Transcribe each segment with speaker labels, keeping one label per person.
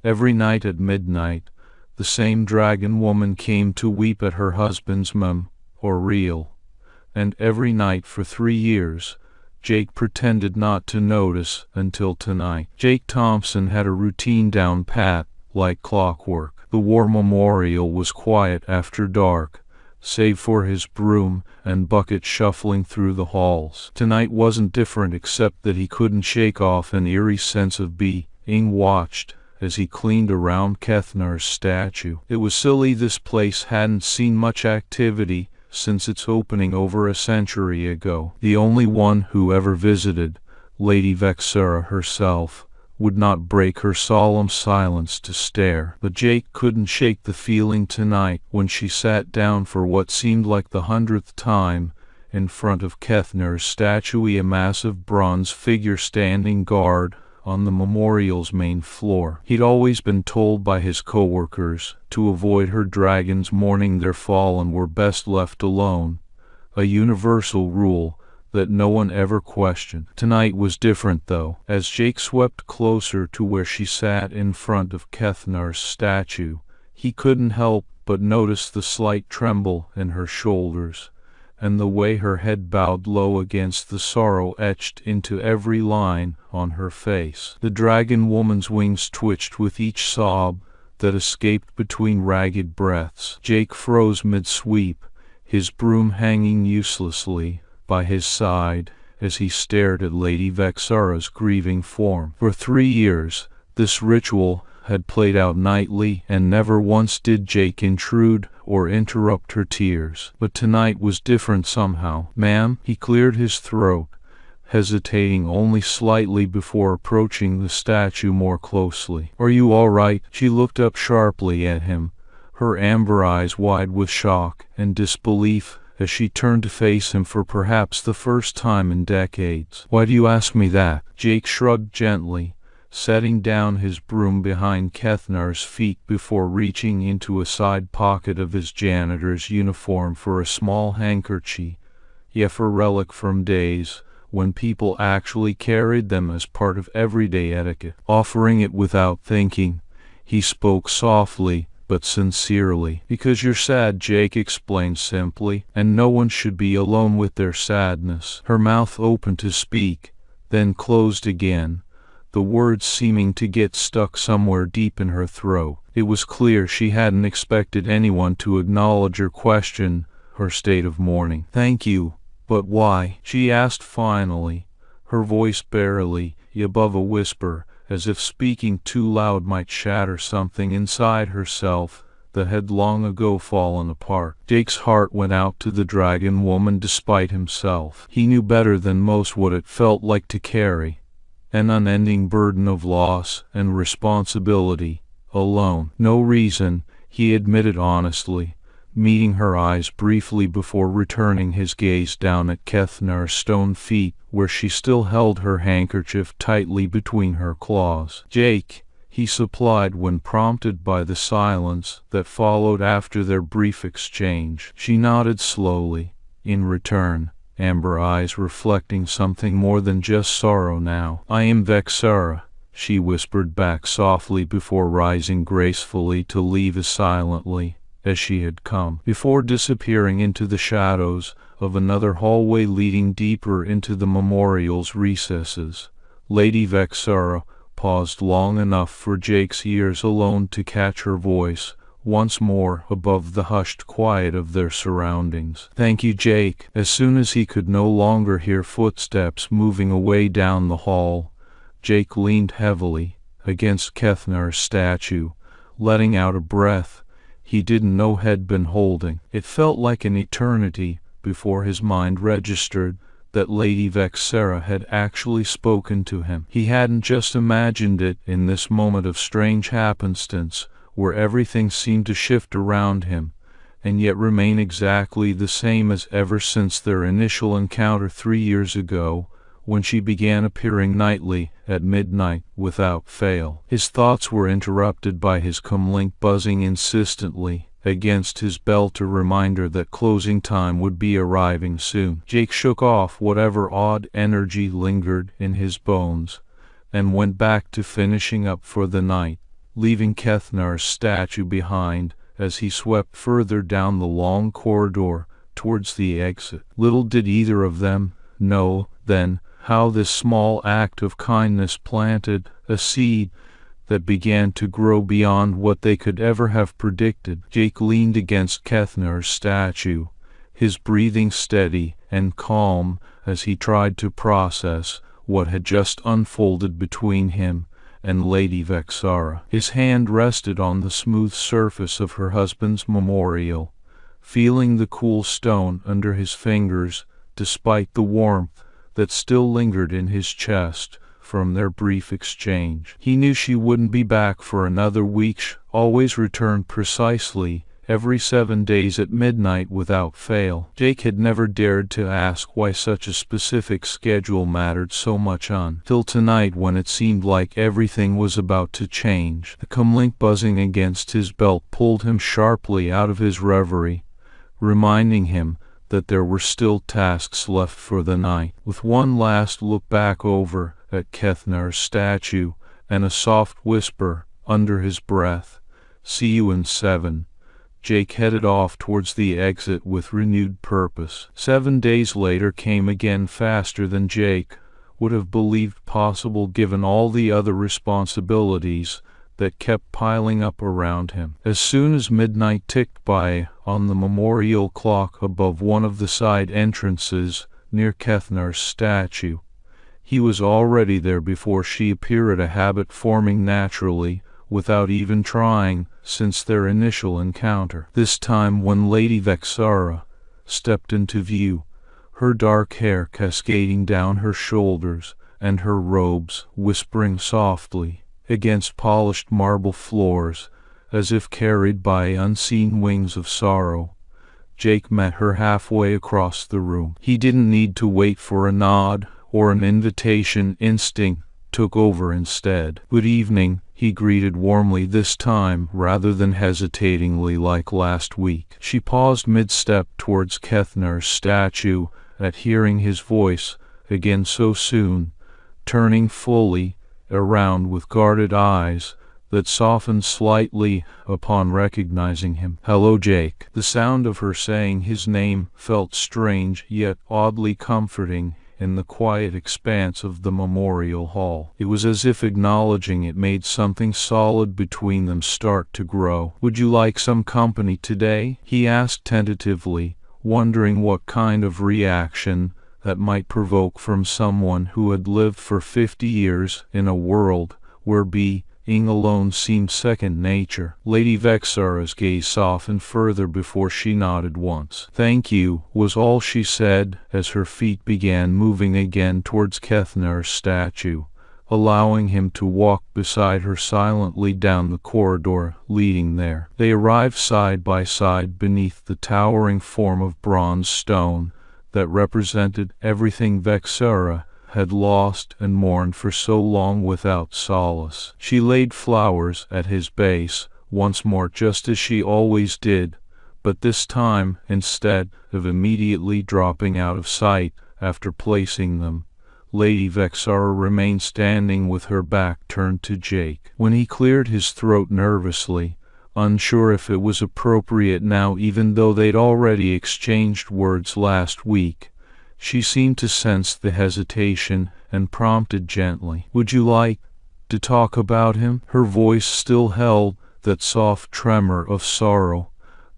Speaker 1: Every night at midnight, the same dragon woman came to weep at her husband's memorial. And every night for 3 years, Jake pretended not to notice until tonight. Jake Thompson had a routine down pat, like clockwork. The war memorial was quiet after dark, save for his broom and bucket shuffling through the halls. Tonight wasn't different, except that he couldn't shake off an eerie sense of being watched as he cleaned around Kethnar's statue. It was silly this place hadn't seen much activity since its opening over a century ago. The only one who ever visited, Lady Vexera herself, would not break her solemn silence to stare. But Jake couldn't shake the feeling tonight when she sat down for what seemed like the 100th time in front of Kethnar's statue, a massive bronze figure standing guard on the memorial's main floor. He'd always been told by his co-workers to avoid her dragons mourning their fallen were best left alone, a universal rule that no one ever questioned. Tonight was different though. As Jake swept closer to where she sat in front of Kethnar's statue, he couldn't help but notice the slight tremble in her shoulders, and the way her head bowed low against the sorrow etched into every line on her face. The dragon woman's wings twitched with each sob that escaped between ragged breaths. Jake froze mid-sweep, his broom hanging uselessly by his side as he stared at Lady Vexera's grieving form. For 3 years, this ritual had played out nightly, and never once did Jake intrude or interrupt her tears. But tonight was different somehow. "Ma'am," he cleared his throat, hesitating only slightly before approaching the statue more closely. "Are you all right?" She looked up sharply at him, her amber eyes wide with shock and disbelief as she turned to face him for perhaps the first time in decades. "Why do you ask me that?" Jake shrugged gently, setting down his broom behind Kethnar's feet before reaching into a side pocket of his janitor's uniform for a small handkerchief, a relic from days when people actually carried them as part of everyday etiquette. Offering it without thinking, he spoke softly but sincerely. "Because you're sad," Jake explained simply, "and no one should be alone with their sadness." Her mouth opened to speak, then closed again, the words seeming to get stuck somewhere deep in her throat. It was clear she hadn't expected anyone to acknowledge or question her state of mourning. "Thank you, but why?" she asked finally, her voice barely above a whisper, as if speaking too loud might shatter something inside herself that had long ago fallen apart. Jake's heart went out to the dragon woman despite himself. He knew better than most what it felt like to carry an unending burden of loss and responsibility alone. "No reason," he admitted honestly, meeting her eyes briefly before returning his gaze down at Kethnar's stone feet, where she still held her handkerchief tightly between her claws. "Jake," he supplied when prompted by the silence that followed after their brief exchange. She nodded slowly, in return, amber eyes reflecting something more than just sorrow now. "I am Vexera," she whispered back softly before rising gracefully to leave as silently as she had come, before disappearing into the shadows of another hallway leading deeper into the memorial's recesses. Lady Vexera paused long enough for Jake's ears alone to catch her voice once more above the hushed quiet of their surroundings. "Thank you, Jake." As soon as he could no longer hear footsteps moving away down the hall, Jake leaned heavily against Kethnar's statue, letting out a breath he didn't know had been holding. It felt like an eternity before his mind registered that Lady Vexera had actually spoken to him. He hadn't just imagined it in this moment of strange happenstance where everything seemed to shift around him, and yet remain exactly the same as ever since their initial encounter 3 years ago, when she began appearing nightly at midnight without fail. His thoughts were interrupted by his comlink buzzing insistently against his belt, a reminder that closing time would be arriving soon. Jake shook off whatever odd energy lingered in his bones and went back to finishing up for the night. leaving Kethnar's statue behind as he swept further down the long corridor towards the exit. Little did either of them know then how this small act of kindness planted a seed that began to grow beyond what they could ever have predicted. Jake leaned against Kethnar's statue, his breathing steady and calm as he tried to process what had just unfolded between him and Lady Vexara. His hand rested on the smooth surface of her husband's memorial, feeling the cool stone under his fingers despite the warmth that still lingered in his chest from their brief exchange. He knew she wouldn't be back for another week. She always returned precisely every 7 days at midnight without fail. Jake had never dared to ask why such a specific schedule mattered so much until tonight, when it seemed like everything was about to change. The comlink buzzing against his belt pulled him sharply out of his reverie, reminding him that there were still tasks left for the night. With one last look back over at Kethnar's statue and a soft whisper under his breath, "See you in 7," Jake headed off towards the exit with renewed purpose. 7 days later came again, faster than Jake would have believed possible given all the other responsibilities that kept piling up around him. As soon as midnight ticked by on the memorial clock above one of the side entrances near Kethnar's statue, he was already there before she appeared, a habit forming naturally without even trying since their initial encounter. This time, when Lady Vexara stepped into view, her dark hair cascading down her shoulders and her robes whispering softly against polished marble floors as if carried by unseen wings of sorrow, Jake met her halfway across the room. He didn't need to wait for a nod or an invitation. Instinct took over instead. "Good evening," he greeted warmly this time rather than hesitatingly like last week. She paused mid-step towards Kethnar's statue at hearing his voice again so soon, turning fully around with guarded eyes that softened slightly upon recognizing him. "Hello, Jake." The sound of her saying his name felt strange yet oddly comforting in the quiet expanse of the memorial hall. It was as if acknowledging it made something solid between them start to grow. "Would you like some company today?" he asked tentatively, wondering what kind of reaction that might provoke from someone who had lived for 50 years in a world where being alone seemed second nature. Lady Vexara's gaze softened further before she nodded once. "Thank you," was all she said as her feet began moving again towards Kethnar's statue, allowing him to walk beside her silently down the corridor leading there. They arrived side by side beneath the towering form of bronze stone that represented everything Vexara had lost and mourned for so long without solace. She laid flowers at his base once more, just as she always did, but this time, instead of immediately dropping out of sight after placing them, Lady Vexara remained standing with her back turned to Jake. When he cleared his throat nervously, unsure if it was appropriate now even though they'd already exchanged words last week, she seemed to sense the hesitation and prompted gently, "Would you like to talk about him?" Her voice still held that soft tremor of sorrow,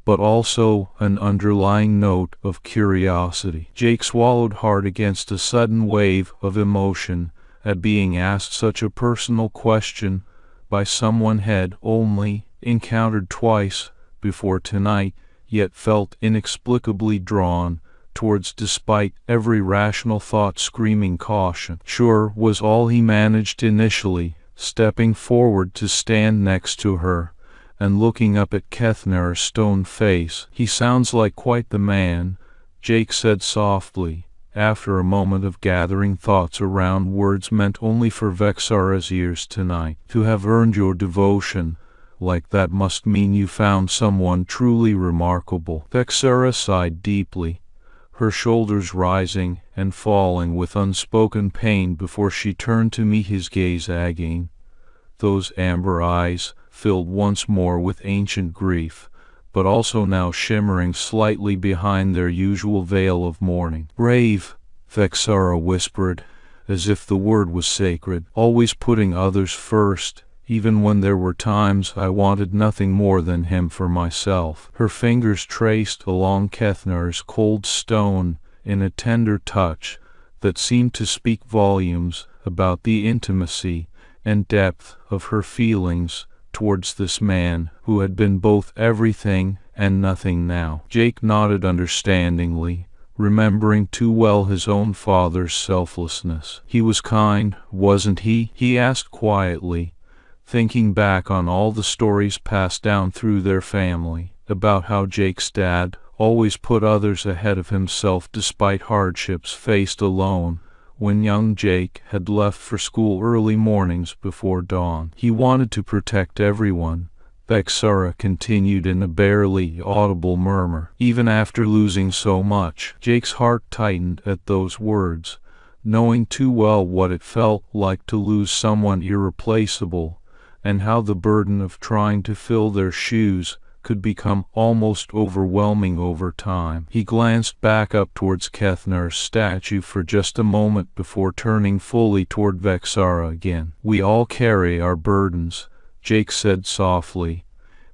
Speaker 1: but also an underlying note of curiosity. Jake swallowed hard against a sudden wave of emotion at being asked such a personal question by someone had only encountered twice before tonight, yet felt inexplicably drawn towards despite every rational thought screaming caution. "Sure," was all he managed initially, stepping forward to stand next to her and looking up at Kethnar's stone face. "He sounds like quite the man," Jake said softly, after a moment of gathering thoughts around words meant only for Vexara's ears tonight. "To have earned your devotion like that must mean you found someone truly remarkable." Vexara sighed deeply, her shoulders rising and falling with unspoken pain before she turned to meet his gaze again. Those amber eyes, filled once more with ancient grief, but also now shimmering slightly behind their usual veil of mourning. "Brave," Vexara whispered, as if the word was sacred, "always putting others first, even when there were times I wanted nothing more than him for myself." Her fingers traced along Kethnar's cold stone in a tender touch that seemed to speak volumes about the intimacy and depth of her feelings towards this man who had been both everything and nothing now. Jake nodded understandingly, remembering too well his own father's selflessness. "He was kind, wasn't he?" he asked quietly, thinking back on all the stories passed down through their family, about how Jake's dad always put others ahead of himself despite hardships faced alone. When young Jake had left for school early mornings before dawn, he wanted to protect everyone, Vexara continued in a barely audible murmur. Even after losing so much, Jake's heart tightened at those words, knowing too well what it felt like to lose someone irreplaceable, and how the burden of trying to fill their shoes could become almost overwhelming over time. He glanced back up towards Kethnar's statue for just a moment before turning fully toward Vexara again. "We all carry our burdens," Jake said softly,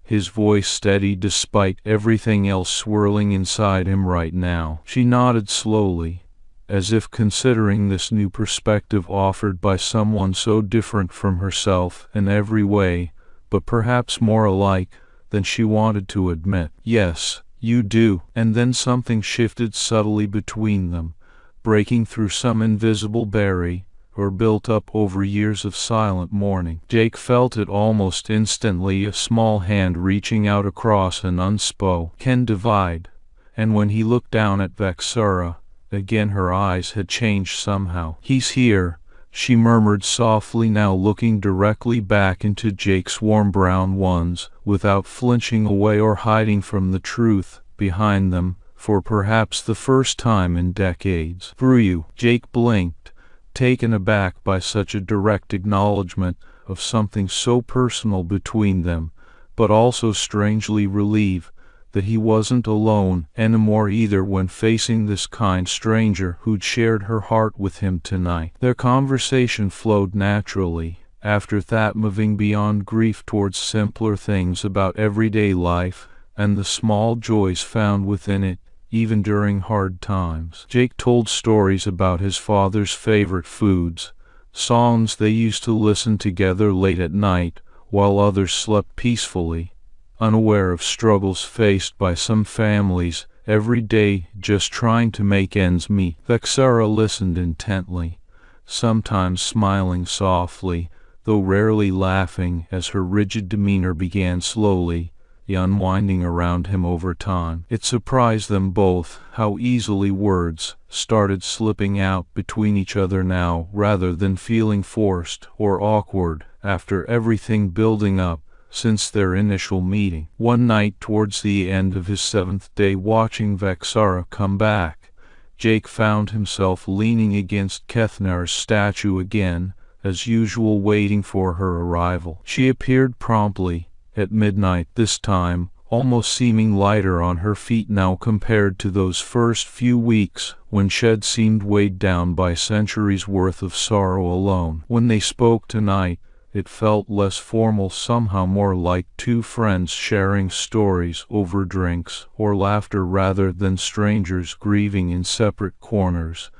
Speaker 1: his voice steady despite everything else swirling inside him right now. She nodded slowly, as if considering this new perspective offered by someone so different from herself in every way, but perhaps more alike than she wanted to admit. "Yes, you do." And then something shifted subtly between them, breaking through some invisible barrier or built up over years of silent mourning. Jake felt it almost instantly, a small hand reaching out across an unspoken divide, and when he looked down at Vexara, again her eyes had changed somehow. "He's here," she murmured softly, now looking directly back into Jake's warm brown ones, without flinching away or hiding from the truth behind them, for perhaps the first time in decades. "Through you." Jake blinked, taken aback by such a direct acknowledgement of something so personal between them, but also strangely relieved that he wasn't alone anymore either when facing this kind stranger who'd shared her heart with him tonight. Their conversation flowed naturally, after that, moving beyond grief towards simpler things about everyday life and the small joys found within it, even during hard times. Jake told stories about his father's favorite foods, songs they used to listen together late at night while others slept peacefully, unaware of struggles faced by some families every day just trying to make ends meet. Vexara listened intently, sometimes smiling softly, though rarely laughing, as her rigid demeanor began slowly unwinding around him over time. It surprised them both how easily words started slipping out between each other now, rather than feeling forced or awkward after everything building up since their initial meeting. One night towards the end of his 7th day watching Vexara come back, Jake found himself leaning against Kethnar's statue again, as usual, waiting for her arrival. She appeared promptly, at midnight this time, almost seeming lighter on her feet now compared to those first few weeks when Shed seemed weighed down by centuries worth of sorrow alone. When they spoke tonight, it felt less formal, somehow more like two friends sharing stories over drinks or laughter rather than strangers grieving in separate corners,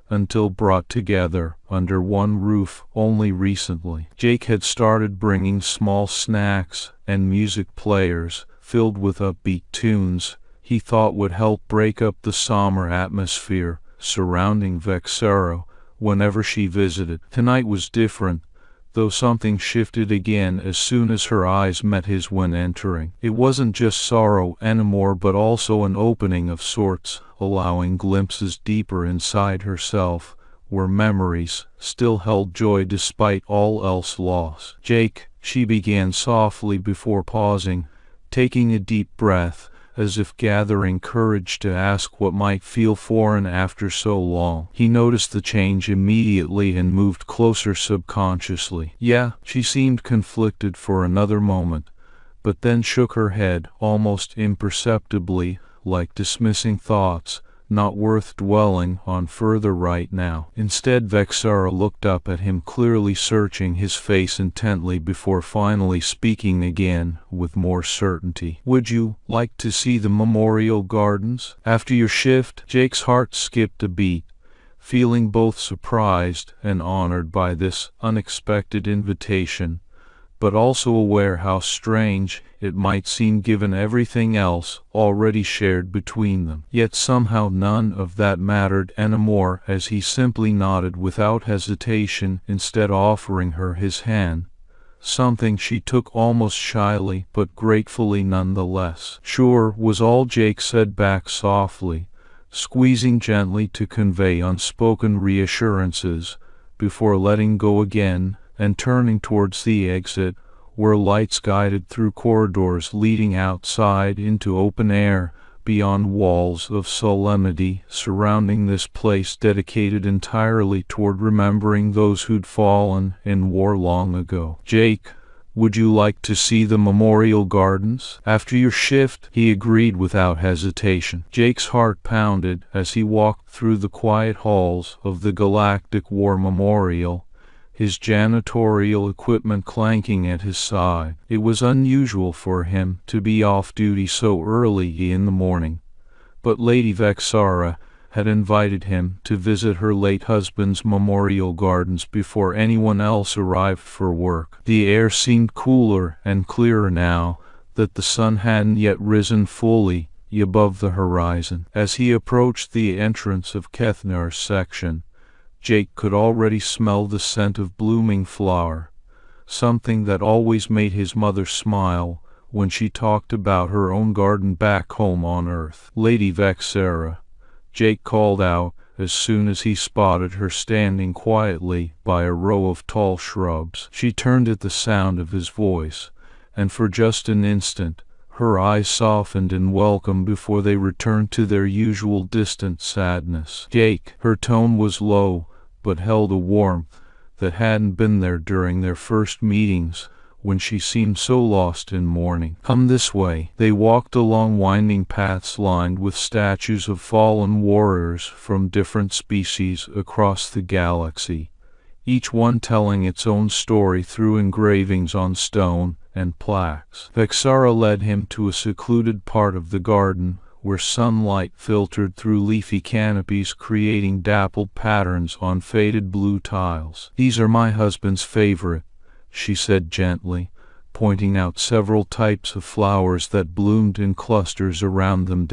Speaker 1: until brought together under one roof only recently. Jake had started bringing small snacks and music players filled with upbeat tunes he thought would help break up the somber atmosphere surrounding Vexara whenever she visited. Tonight was different, though something shifted again as soon as her eyes met his when entering. It wasn't just sorrow anymore, but also an opening of sorts, allowing glimpses deeper inside herself, where memories still held joy despite all else lost. "Jake," she began softly before pausing, taking a deep breath, as if gathering courage to ask what might feel foreign after so long. He noticed the change immediately and moved closer subconsciously. Yeah, she seemed conflicted for another moment, but then shook her head almost imperceptibly, like dismissing thoughts not worth dwelling on further right now. Instead, Vexara looked up at him, clearly searching his face intently before finally speaking again with more certainty. "Would you like to see the memorial gardens after your shift?" Jake's heart skipped a beat, feeling both surprised and honored by this unexpected invitation, but also aware how strange it might seem given everything else already shared between them. Yet somehow none of that mattered anymore, as he simply nodded without hesitation, instead offering her his hand, something she took almost shyly but gratefully nonetheless. "Sure," was all Jake said back softly, squeezing gently to convey unspoken reassurances, before letting go again and turning towards the exit, where lights guided through corridors leading outside into open air, beyond walls of solemnity surrounding this place dedicated entirely toward remembering those who'd fallen in war long ago. "Jake, would you like to see the memorial gardens after your shift?" he agreed without hesitation. Jake's heart pounded as he walked through the quiet halls of the Galactic War Memorial, his janitorial equipment clanking at his side. It was unusual for him to be off duty so early in the morning, but Lady Vexara had invited him to visit her late husband's memorial gardens before anyone else arrived for work. The air seemed cooler and clearer now that the sun hadn't yet risen fully above the horizon. As he approached the entrance of Kethnar's section, Jake could already smell the scent of blooming flower, something that always made his mother smile when she talked about her own garden back home on Earth. "Lady Vexara," Jake called out as soon as he spotted her standing quietly by a row of tall shrubs. She turned at the sound of his voice, and for just an instant her eyes softened in welcome before they returned to their usual distant sadness. "Jake," her tone was low, but held a warmth that hadn't been there during their first meetings, when she seemed so lost in mourning. "Come this way." They walked along winding paths lined with statues of fallen warriors from different species across the galaxy, each one telling its own story through engravings on stone and plaques. Vexara led him to a secluded part of the garden, where sunlight filtered through leafy canopies, creating dappled patterns on faded blue tiles. "These are my husband's favorite," she said gently, pointing out several types of flowers that bloomed in clusters around them.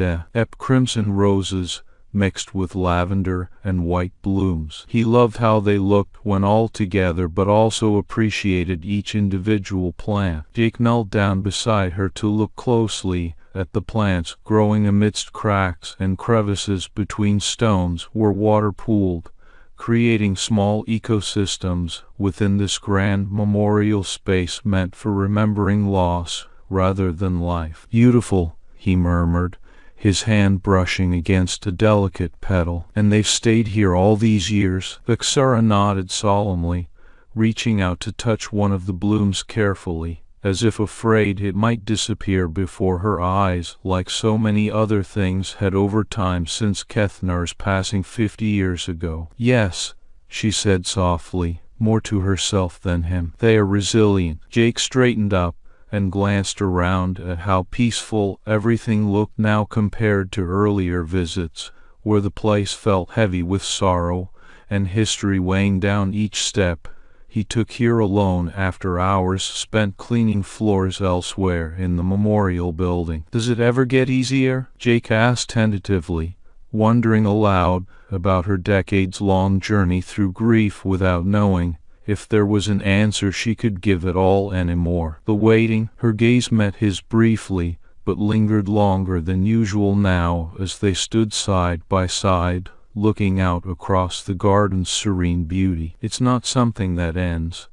Speaker 1: Crimson roses mixed with lavender and white blooms. He loved how they looked when all together, but also appreciated each individual plant. Jake knelt down beside her to look closely at the plants growing amidst cracks and crevices between stones where water pooled, creating small ecosystems within this grand memorial space meant for remembering loss rather than life. "Beautiful," he murmured, his hand brushing against a delicate petal. "And they've stayed here all these years?" Vexara nodded solemnly, reaching out to touch one of the blooms carefully, as if afraid it might disappear before her eyes, like so many other things had over time since Kethnar's passing 50 years ago. "Yes," she said softly, more to herself than him. "They are resilient." Jake straightened up and glanced around at how peaceful everything looked now compared to earlier visits, where the place felt heavy with sorrow and history weighing down each step he took here alone after hours spent cleaning floors elsewhere in the memorial building. "Does it ever get easier?" Jake asked tentatively, wondering aloud about her decades-long journey through grief without knowing if there was an answer she could give at all anymore. The waiting, her gaze met his briefly, but lingered longer than usual now as they stood side by side, looking out across the garden's serene beauty. "It's not something that ends,"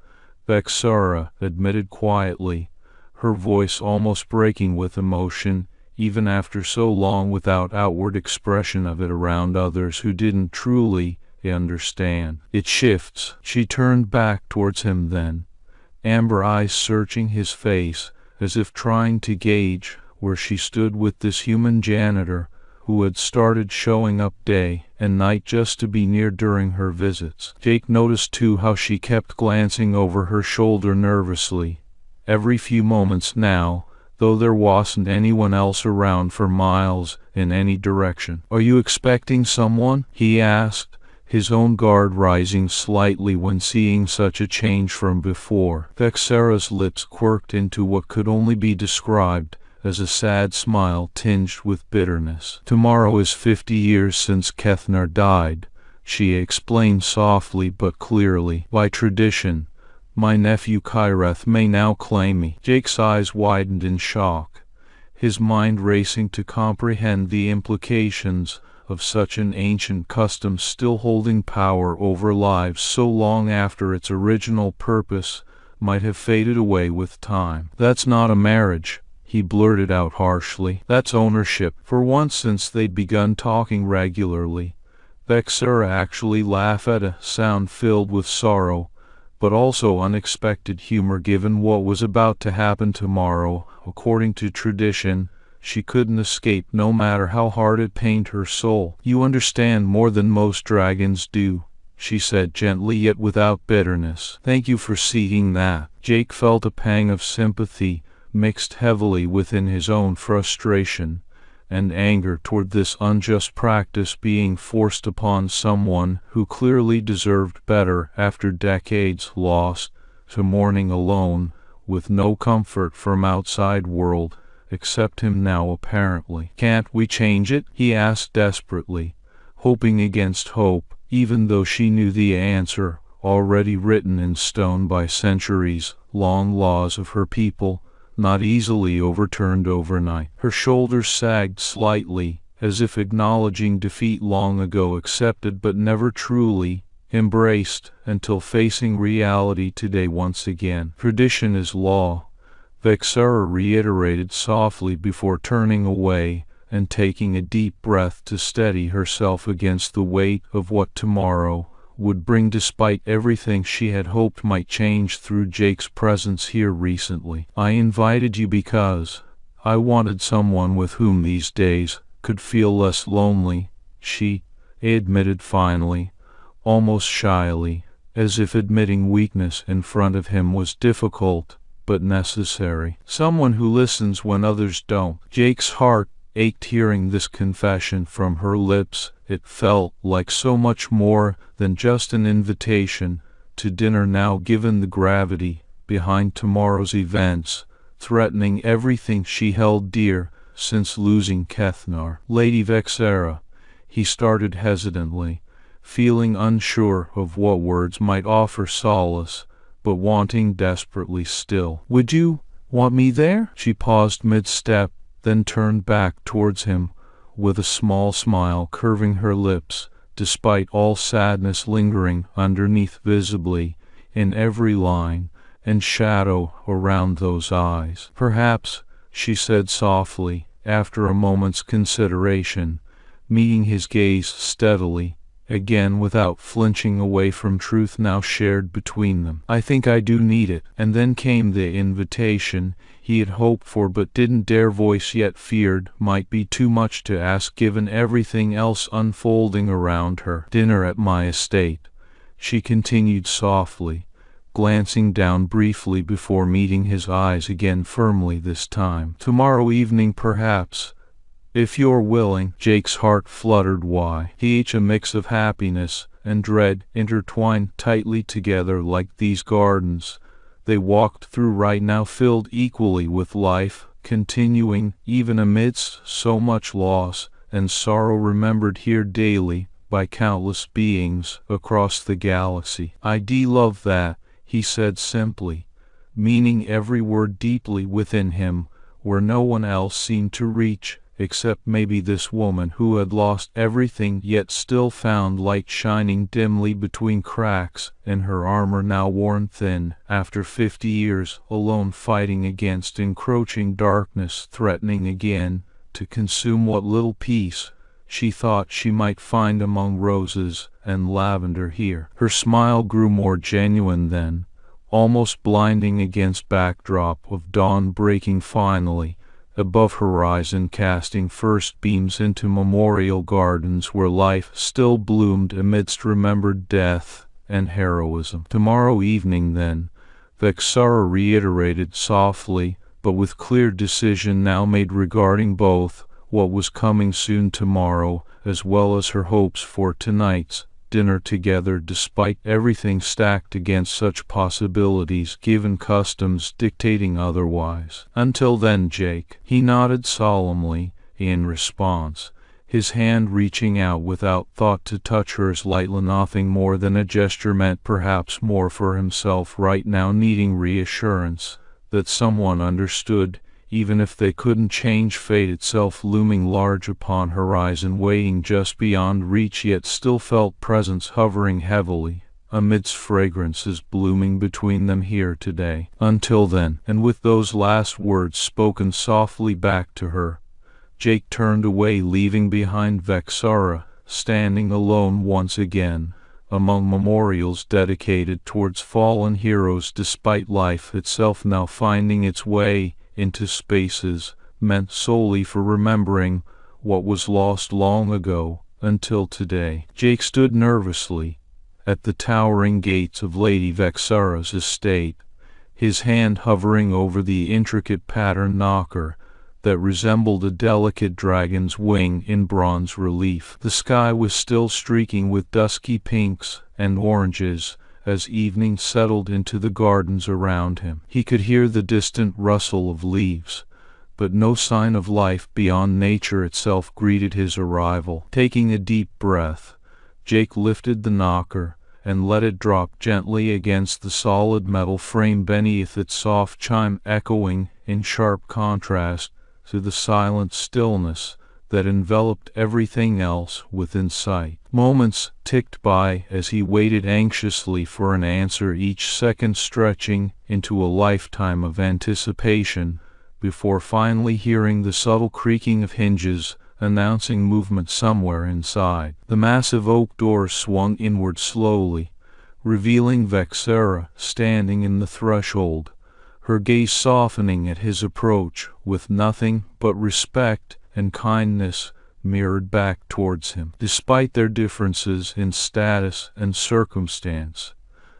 Speaker 1: Vexara admitted quietly, her voice almost breaking with emotion, even after so long without outward expression of it around others who didn't truly understand. It shifts. She turned back towards him then, amber eyes searching his face, as if trying to gauge where she stood with this human janitor who had started showing up day and night just to be near during her visits. Jake noticed too how she kept glancing over her shoulder nervously, every few moments now, though there wasn't anyone else around for miles in any direction. "Are you expecting someone?" he asked, his own guard rising slightly when seeing such a change from before. Vexera's lips quirked into what could only be described as a sad smile tinged with bitterness. "Tomorrow is 50 years since Kethnar died," she explained softly but clearly. "By tradition, my nephew Kyreth may now claim me." Jake's eyes widened in shock, his mind racing to comprehend the implications of such an ancient custom still holding power over lives so long after its original purpose might have faded away with time. "That's not a marriage," he blurted out harshly. "That's ownership." For once since they'd begun talking regularly, Vexera actually laughed at a sound filled with sorrow, but also unexpected humor given what was about to happen tomorrow. According to tradition, she couldn't escape no matter how hard it pained her soul. "You understand more than most dragons do," she said gently yet without bitterness. "Thank you for seeing that." Jake felt a pang of sympathy mixed heavily within his own frustration and anger toward this unjust practice being forced upon someone who clearly deserved better after decades lost to mourning alone, with no comfort from outside world except him now apparently. "Can't we change it?" he asked desperately, hoping against hope, even though she knew the answer, already written in stone by centuries-long laws of her people, not easily overturned overnight. Her shoulders sagged slightly, as if acknowledging defeat long ago accepted but never truly embraced until facing reality today once again. "Tradition is law," Vexera reiterated softly before turning away and taking a deep breath to steady herself against the weight of what tomorrow would bring despite everything she had hoped might change through Jake's presence here recently. "I invited you because I wanted someone with whom these days could feel less lonely," she admitted finally, almost shyly, as if admitting weakness in front of him was difficult but necessary. "Someone who listens when others don't." Jake's heart ached hearing this confession from her lips. It felt like so much more than just an invitation to dinner now, given the gravity behind tomorrow's events, threatening everything she held dear since losing Kethnar. "Lady Vexera," he started hesitantly, feeling unsure of what words might offer solace, but wanting desperately still. "Would you want me there?" She paused mid-step, then turned back towards him with a small smile curving her lips, despite all sadness lingering underneath visibly in every line and shadow around those eyes. "Perhaps," she said softly, after a moment's consideration, meeting his gaze steadily, again without flinching away from truth now shared between them. "I think I do need it." And then came the invitation he had hoped for but didn't dare voice, yet feared might be too much to ask given everything else unfolding around her. "Dinner at my estate," she continued softly, glancing down briefly before meeting his eyes again firmly this time. "Tomorrow evening perhaps, if you're willing." Jake's heart fluttered. Why? A mix of happiness and dread intertwined tightly together like these gardens they walked through right now, filled equally with life, continuing even amidst so much loss and sorrow remembered here daily by countless beings across the galaxy. "I love that," he said simply, meaning every word deeply within him, where no one else seemed to reach, except maybe this woman who had lost everything yet still found light shining dimly between cracks in her armor now worn thin after 50 years alone fighting against encroaching darkness threatening again to consume what little peace she thought she might find among roses and lavender here. Her smile grew more genuine then, almost blinding against backdrop of dawn breaking finally above horizon, casting first beams into memorial gardens where life still bloomed amidst remembered death and heroism. Tomorrow evening then, Vexara reiterated softly, but with clear decision now made regarding both what was coming soon tomorrow as well as her hopes for tonight's dinner together, despite everything stacked against such possibilities given customs dictating otherwise. Until then, Jake, he nodded solemnly in response, his hand reaching out without thought to touch hers lightly, nothing more than a gesture meant perhaps more for himself right now, needing reassurance that someone understood, even if they couldn't change fate itself looming large upon horizon, waiting just beyond reach, yet still felt presence hovering heavily amidst fragrances blooming between them here today. Until then, and with those last words spoken softly back to her, Jake turned away, leaving behind Vexara standing alone once again among memorials dedicated towards fallen heroes, despite life itself now finding its way into spaces meant solely for remembering what was lost long ago until today. Jake stood nervously at the towering gates of Lady Vexara's estate, his hand hovering over the intricate patterned knocker that resembled a delicate dragon's wing in bronze relief. The sky was still streaking with dusky pinks and oranges as evening settled into the gardens around him. He could hear the distant rustle of leaves, but no sign of life beyond nature itself greeted his arrival. Taking a deep breath, Jake lifted the knocker and let it drop gently against the solid metal frame beneath, its soft chime echoing in sharp contrast to the silent stillness that enveloped everything else within sight. Moments ticked by as he waited anxiously for an answer, each second stretching into a lifetime of anticipation, before finally hearing the subtle creaking of hinges announcing movement somewhere inside. The massive oak door swung inward slowly, revealing Vexara standing in the threshold, her gaze softening at his approach with nothing but respect and kindness mirrored back towards him. Despite their differences in status and circumstance,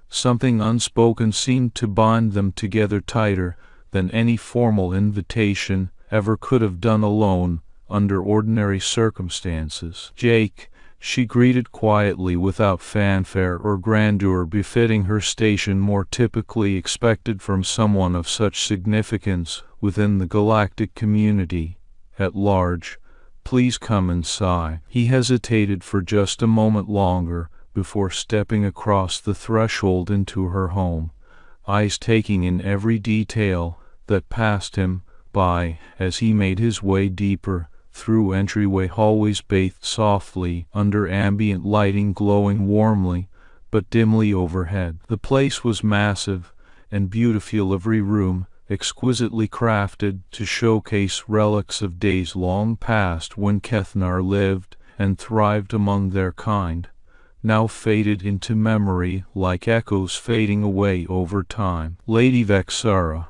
Speaker 1: something unspoken seemed to bind them together tighter than any formal invitation ever could have done alone under ordinary circumstances. "Jake," she greeted quietly, without fanfare or grandeur befitting her station, more typically expected from someone of such significance within the galactic community at large. "Please come inside." He hesitated for just a moment longer before stepping across the threshold into her home, eyes taking in every detail that passed him by as he made his way deeper through entryway hallways bathed softly under ambient lighting glowing warmly but dimly overhead. The place was massive and beautiful, every room exquisitely crafted to showcase relics of days long past when Kethnar lived and thrived among their kind, now faded into memory like echoes fading away over time. "Lady Vexara,"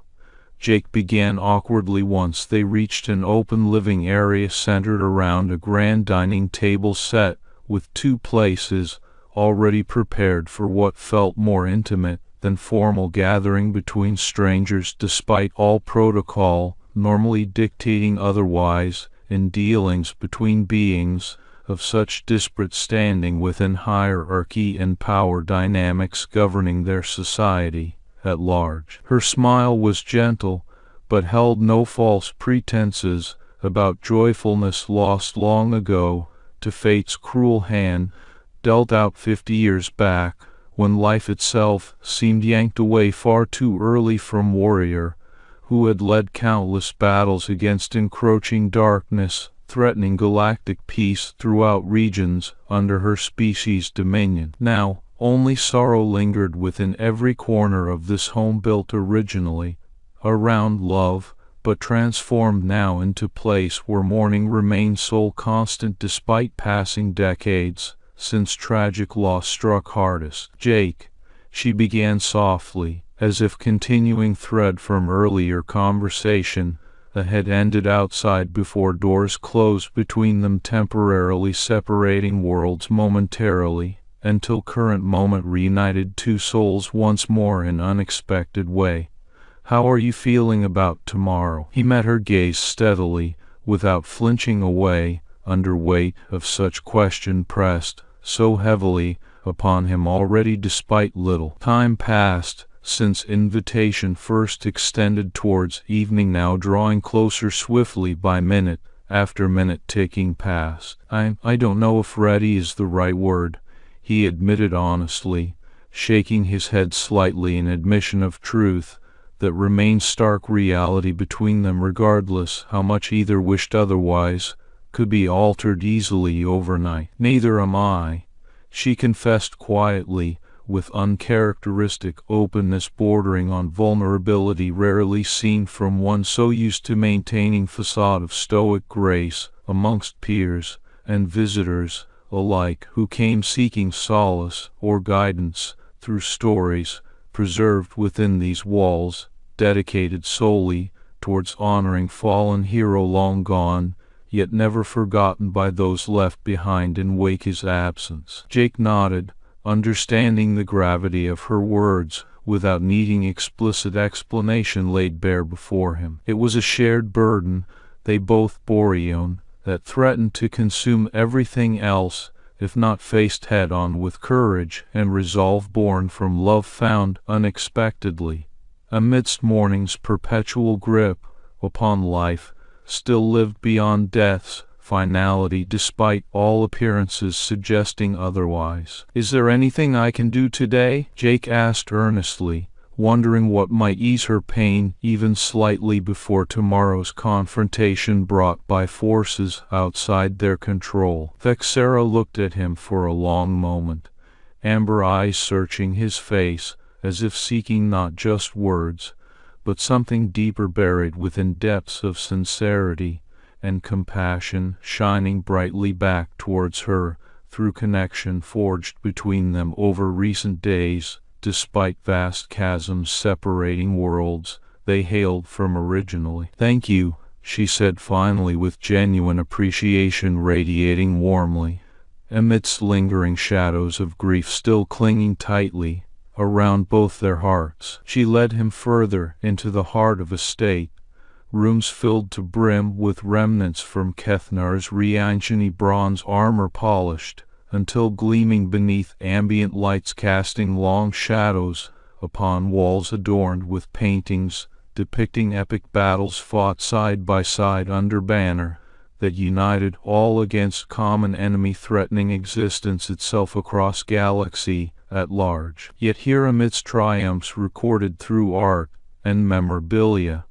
Speaker 1: Jake began awkwardly once they reached an open living area centered around a grand dining table set with two places already prepared for what felt more intimate than formal gathering between strangers, despite all protocol normally dictating otherwise in dealings between beings of such disparate standing within hierarchy and power dynamics governing their society at large. Her smile was gentle, but held no false pretenses about joyfulness lost long ago to fate's cruel hand, dealt out 50 years back, when life itself seemed yanked away far too early from warrior who had led countless battles against encroaching darkness, threatening galactic peace throughout regions under her species' dominion. Now, only sorrow lingered within every corner of this home built originally around love, but transformed now into place where mourning remained sole constant despite passing decades since tragic loss struck hardest. "Jake," she began softly, as if continuing thread from earlier conversation that had ended outside before doors closed between them, temporarily separating worlds momentarily, until current moment reunited two souls once more in unexpected way. "How are you feeling about tomorrow?" He met her gaze steadily, without flinching away, under weight of such question pressed so heavily upon him already. Despite little time passed since invitation first extended towards evening, now drawing closer swiftly by minute after minute ticking past. I don't know if ready is the right word," he admitted honestly, shaking his head slightly in admission of truth that remained stark reality between them, regardless how much either wished otherwise, could be altered easily overnight. "Neither am I," she confessed quietly, with uncharacteristic openness bordering on vulnerability rarely seen from one so used to maintaining facade of stoic grace amongst peers and visitors alike who came seeking solace or guidance through stories preserved within these walls, dedicated solely towards honoring fallen hero long gone, yet never forgotten by those left behind in wake his absence. Jake nodded, understanding the gravity of her words without needing explicit explanation laid bare before him. It was a shared burden they both bore, that threatened to consume everything else if not faced head-on with courage and resolve born from love found unexpectedly amidst mourning's perpetual grip upon life, still lived beyond death's finality despite all appearances suggesting otherwise. "Is there anything I can do today?" Jake asked earnestly, wondering what might ease her pain even slightly before tomorrow's confrontation brought by forces outside their control. Vexera looked at him for a long moment, amber eyes searching his face as if seeking not just words, but something deeper buried within depths of sincerity and compassion shining brightly back towards her through connection forged between them over recent days, despite vast chasms separating worlds they hailed from originally. "Thank you," she said finally, with genuine appreciation radiating warmly, amidst lingering shadows of grief still clinging tightly around both their hearts. She led him further into the heart of a state, rooms filled to brim with remnants from Kethnar's re-anciently bronze armor polished until gleaming beneath ambient lights, casting long shadows upon walls adorned with paintings depicting epic battles fought side by side under banner that united all against common enemy threatening existence itself across galaxy at large. Yet here, amidst triumphs recorded through art and memorabilia,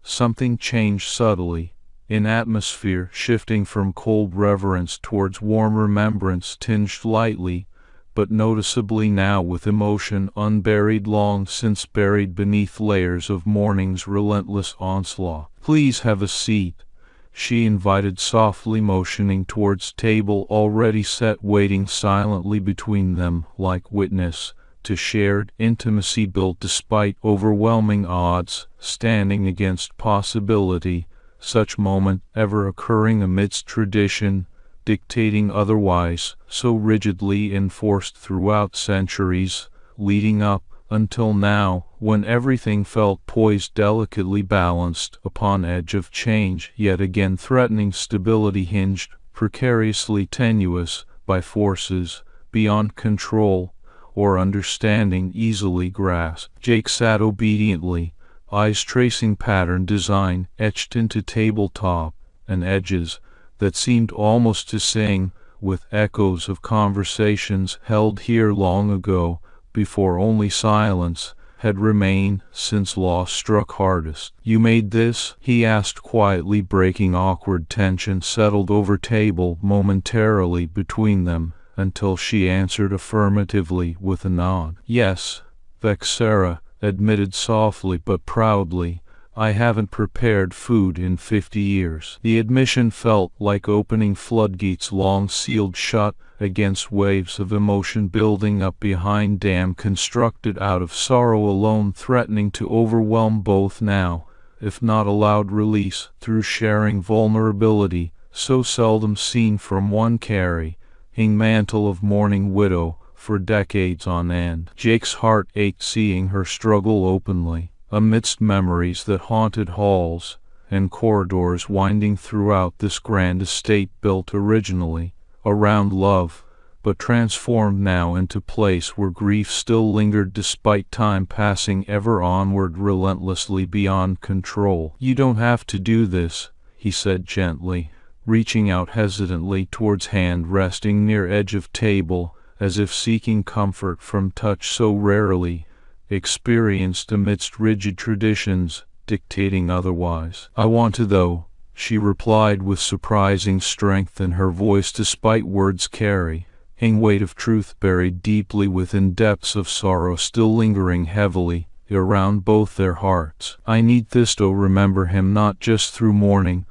Speaker 1: something changed subtly in atmosphere, shifting from cold reverence towards warm remembrance, tinged lightly but noticeably now with emotion unburied, long since buried beneath layers of mourning's relentless onslaught. "Please have a seat," she invited softly, motioning towards table already set, waiting silently between them, like witness to shared intimacy built despite overwhelming odds standing against possibility, such moment ever occurring amidst tradition dictating otherwise, so rigidly enforced throughout centuries leading up until now, when everything felt poised, delicately balanced upon edge of change, yet again threatening stability, hinged, precariously tenuous by forces beyond control or understanding easily grasped. Jake sat obediently, eyes tracing pattern design etched into tabletop and edges that seemed almost to sing with echoes of conversations held here long ago, before only silence had remained since loss struck hardest. "You made this?" he asked quietly, breaking awkward tension settled over table momentarily between them, until she answered affirmatively with a nod. "Yes," Vexera admitted softly but proudly, I haven't prepared food in 50 years. The admission felt like opening floodgates long sealed shut against waves of emotion building up behind dam constructed out of sorrow alone, threatening to overwhelm both now, if not allowed release, through sharing vulnerability, so seldom seen from one carrying mantle of mourning widow for decades on end. Jake's heart ached seeing her struggle openly, amidst memories that haunted halls and corridors winding throughout this grand estate built originally around love, but transformed now into place where grief still lingered despite time passing ever onward relentlessly beyond control. "You don't have to do this," he said gently, reaching out hesitantly towards hand resting near edge of table, as if seeking comfort from touch so rarely experienced amidst rigid traditions dictating otherwise. "I want to though," she replied with surprising strength in her voice despite words carrying weight of truth buried deeply within depths of sorrow still lingering heavily around both their hearts. "I need this to remember him not just through mourning,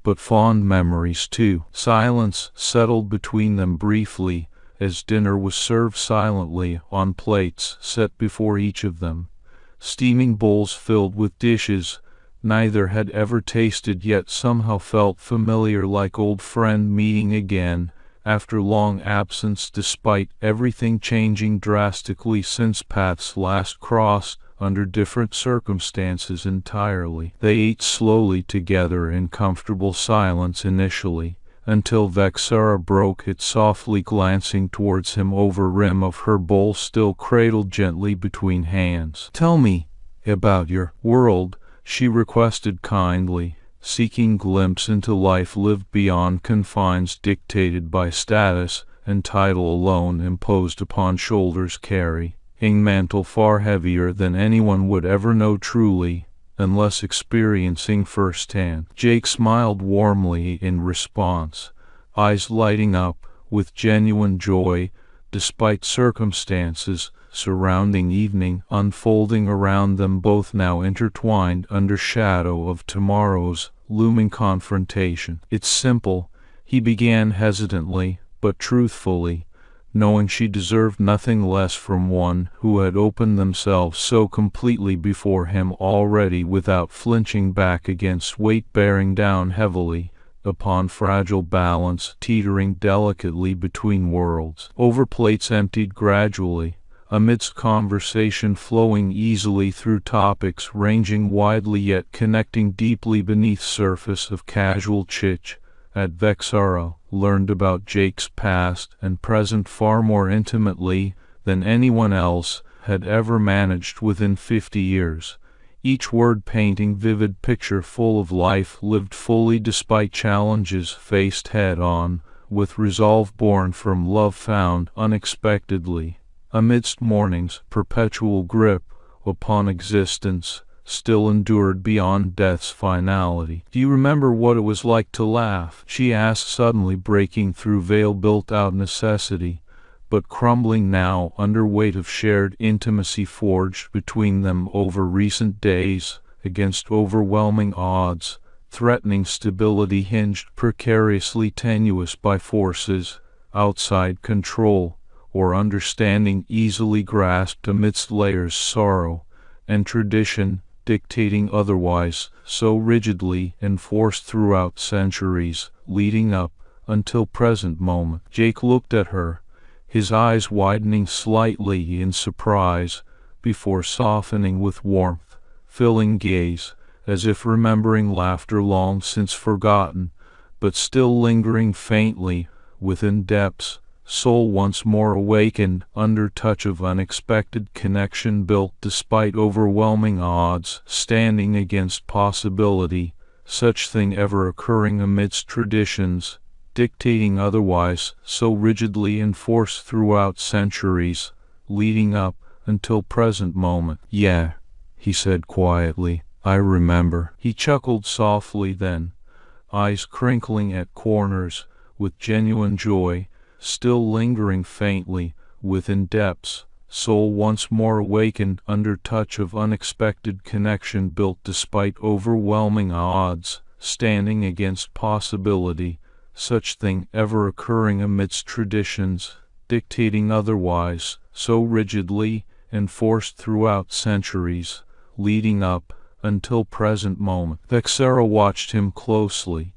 Speaker 1: but fond memories too." Silence settled between them briefly as dinner was served silently on plates set before each of them, steaming bowls filled with dishes neither had ever tasted yet somehow felt familiar, like old friend meeting again after long absence despite everything changing drastically since paths last crossed under different circumstances entirely. They ate slowly together in comfortable silence initially, until Vexara broke it softly, glancing towards him over rim of her bowl still cradled gently between hands. "Tell me about your world," she requested kindly, seeking glimpse into life lived beyond confines dictated by status and title alone imposed upon shoulders carrying mantle far heavier than anyone would ever know truly, unless experiencing firsthand. Jake smiled warmly in response, eyes lighting up with genuine joy despite circumstances surrounding evening unfolding around them, both now intertwined under shadow of tomorrow's looming confrontation. "It's simple," he began hesitantly but truthfully, knowing she deserved nothing less from one who had opened themselves so completely before him already without flinching back against weight bearing down heavily upon fragile balance teetering delicately between worlds. Over plates emptied gradually, amidst conversation flowing easily through topics ranging widely yet connecting deeply beneath surface of casual chit at Vexara learned about Jake's past and present far more intimately than anyone else had ever managed within 50 years, each word painting vivid picture full of life lived fully despite challenges faced head-on, with resolve born from love found unexpectedly amidst morning's perpetual grip upon existence, still endured beyond death's finality. "Do you remember what it was like to laugh?" she asked suddenly, breaking through veil built out necessity, but crumbling now under weight of shared intimacy forged between them over recent days, against overwhelming odds, threatening stability hinged precariously tenuous by forces outside control or understanding easily grasped amidst layers sorrow and tradition dictating otherwise, so rigidly enforced throughout centuries leading up until present moment. Jake looked at her, his eyes widening slightly in surprise before softening with warmth filling gaze, as if remembering laughter long since forgotten but still lingering faintly within depths, soul once more awakened under touch of unexpected connection built despite overwhelming odds, standing against possibility, such thing ever occurring amidst traditions dictating otherwise, so rigidly enforced throughout centuries leading up until present moment. "Yeah," he said quietly, "I remember." He chuckled softly then, eyes crinkling at corners with genuine joy still lingering faintly within depths soul once more awakened under touch of unexpected connection built despite overwhelming odds, standing against possibility, such thing ever occurring amidst traditions, dictating otherwise, so rigidly enforced throughout centuries, leading up until present moment. Vexera watched him closely,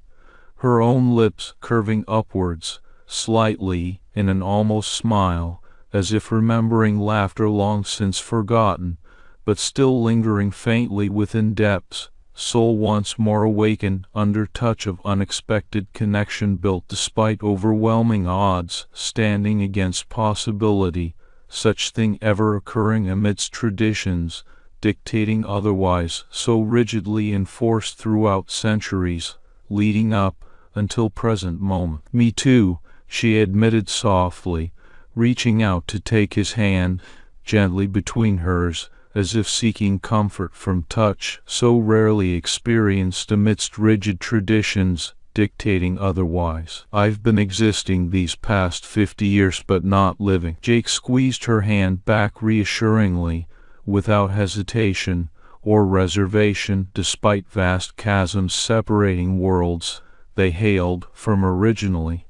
Speaker 1: her own lips curving upwards, slightly, in an almost smile, as if remembering laughter long since forgotten, but still lingering faintly within depths, soul once more awakened under touch of unexpected connection built despite overwhelming odds, standing against possibility, such thing ever occurring amidst traditions, dictating otherwise, so rigidly enforced throughout centuries, leading up until present moment. Me too, she admitted softly, reaching out to take his hand gently between hers, as if seeking comfort from touch so rarely experienced amidst rigid traditions, dictating otherwise. I've been existing these past 50 years but not living. Jake squeezed her hand back reassuringly, without hesitation or reservation, despite vast chasms separating worlds they hailed from originally,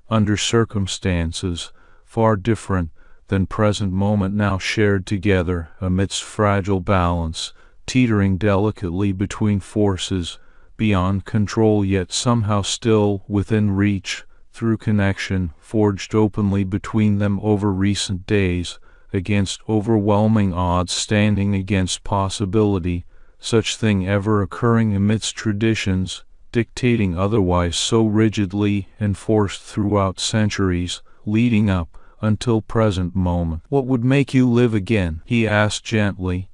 Speaker 1: under circumstances far different than present moment now shared together amidst fragile balance, teetering delicately between forces beyond control yet somehow still within reach, through connection forged openly between them over recent days, against overwhelming odds standing against possibility, such thing ever occurring amidst traditions, dictating otherwise so rigidly enforced throughout centuries, leading up until present moment. What would make you live again? He asked gently,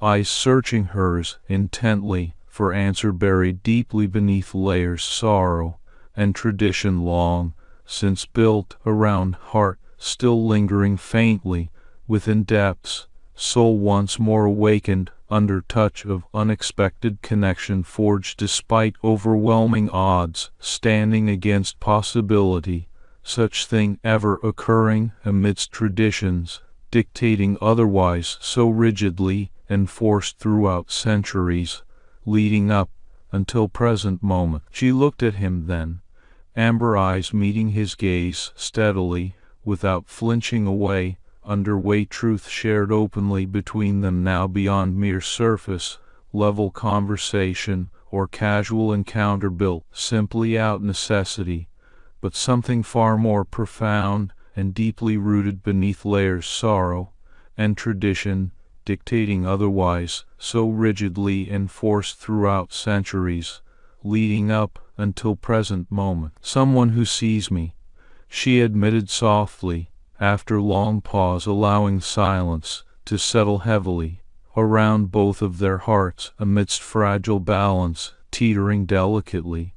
Speaker 1: eyes searching hers intently for answer buried deeply beneath layers sorrow and tradition long since built around heart, still lingering faintly within depths, soul once more awakened under touch of unexpected connection forged despite overwhelming odds, standing against possibility, such thing ever occurring amidst traditions, dictating otherwise so rigidly enforced throughout centuries, leading up until present moment. She looked at him then, amber eyes meeting his gaze steadily, without flinching away, underway truth shared openly between them now beyond mere surface level conversation or casual encounter built simply out necessity, but something far more profound and deeply rooted beneath layers sorrow and tradition, dictating otherwise so rigidly enforced throughout centuries, leading up until present moment. Someone who sees me, she admitted softly, after long pause, allowing silence to settle heavily around both of their hearts amidst fragile balance, teetering delicately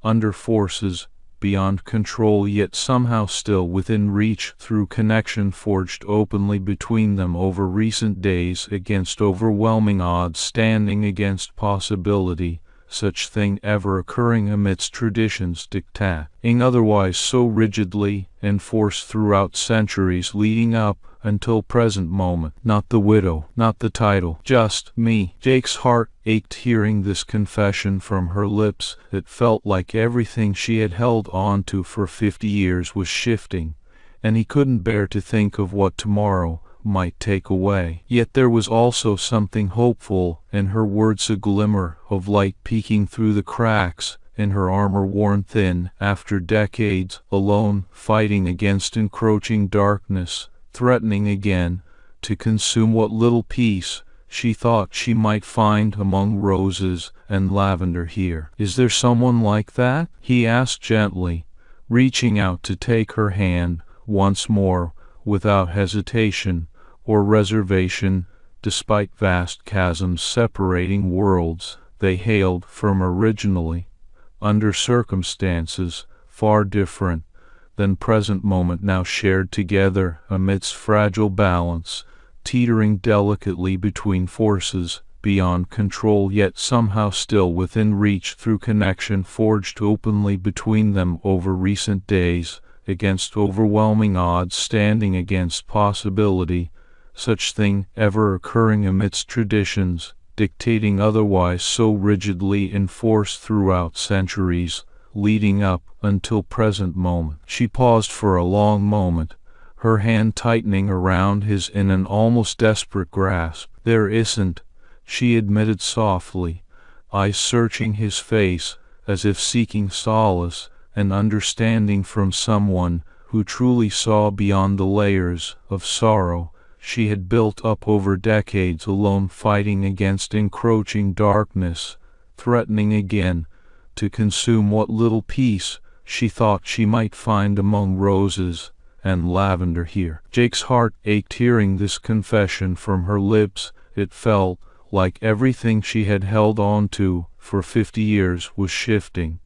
Speaker 1: under forces beyond control yet somehow still within reach, through connection forged openly between them over recent days against overwhelming odds, standing against possibility, such thing ever occurring amidst traditions dictating otherwise so rigidly enforced throughout centuries, leading up until present moment. Not the widow, not the title, just me. Jake's heart ached hearing this confession from her lips. It felt like everything she had held on to for 50 years was shifting, and he couldn't bear to think of what tomorrow might take away. Yet there was also something hopeful in her words, a glimmer of light peeking through the cracks in her armor worn thin after decades alone, fighting against encroaching darkness, threatening again to consume what little peace she thought she might find among roses and lavender here. Is there someone like that? He asked gently, reaching out to take her hand once more, without hesitation or reservation, despite vast chasms separating worlds they hailed from originally, under circumstances far different than present moment now shared together amidst fragile balance, teetering delicately between forces beyond control yet somehow still within reach, through connection forged openly between them over recent days against overwhelming odds, standing against possibility, such thing ever occurring amidst traditions dictating otherwise so rigidly enforced throughout centuries, leading up until present moment. She paused for a long moment, her hand tightening around his in an almost desperate grasp. "There isn't," she admitted softly, eyes searching his face as if seeking solace and understanding from someone who truly saw beyond the layers of sorrow she had built up over decades alone, fighting against encroaching darkness, threatening again to consume what little peace she thought she might find among roses and lavender here. Jake's heart ached hearing this confession from her lips. It felt like everything she had held on to for 50 years was shifting.